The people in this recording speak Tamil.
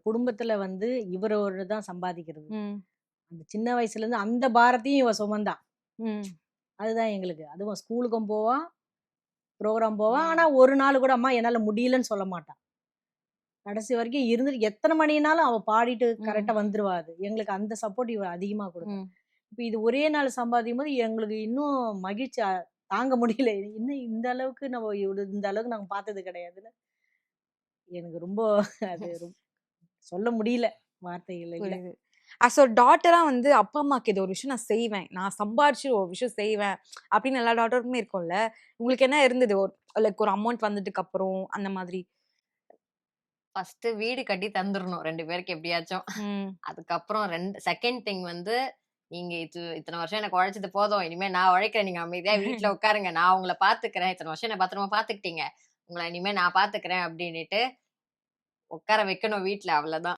குடும்பத்துல வந்து இவரோட தான் சம்பாதிக்கிறது. ம். அந்த சின்ன வயசுல இருந்து அந்த பாரத்தையும் இவ சுமந்தா. ம். அதுதான் எங்களுக்கு. அதுவும் ஸ்கூலுக்கும் போவா, ப்ரோகிராம் போவா. ஆனா ம். ஒரு நாள் கூட அம்மா என்னால முடியலன்னு சொல்ல மாட்டா. கடைசி வரைக்கும் இருந்துட்டு எத்தன மணினாலும் அவ பாடிட்டு ம். கரெக்ட்டா வந்துருவா அது. எங்களுக்கு அந்த சப்போர்ட் இவ அதிகமா குடுத்தா. ம். இப்ப இது ஒரே நாள் சம்பாதிக்கும்போது எங்களுக்கு இன்னும் மகிழ்ச்சி தாங்க முடியல. இன்னும் இந்த அளவுக்கு நம்ம இந்த அளவுக்கு நாங்க பார்த்தது கிடையாதுன்னு. எனக்கு ரொம்ப அது சொல்ல முடியல. வார்த்தைகள் இல்ல. புரியுது. அஸ் அ டாட்டரா வந்து அப்பா, அம்மாக்கு இது ஒரு விஷயம் நான் செய்வேன். நான் சம்பாரிச்சு ஒரு விஷயம் செய்வேன். அப்படின்னு எல்லா டாட்டருக்குமே இருக்கும்ல. உங்களுக்கு என்ன இருந்தது? லைக் ஒரு அமௌண்ட் வந்ததுக்கு அப்புறம் அந்த மாதிரி? ஃபர்ஸ்ட் வீடு கட்டி தந்துரணும் 2 பேருக்கு எப்படியாச்சும். ம். அதுக்கப்புறம் செகண்ட் திங் வந்து, நீங்க இத்தன வருஷம் எனக்கு உழைச்சது போதும். இனிமே நான் உழைக்கிறேன். நீங்க அமைதியா வீட்ல உட்காருங்க. நான் உங்கள பாத்துக்கிறேன். இத்தன வருஷம் என்ன பத்திரமா பாத்துக்கிட்டீங்க. உங்கள இனிமே நான் பாத்துக்கிறேன் அப்படின்னுட்டு உட்கார வைக்கணும் வீட்ல. அவ்வளவுதான்.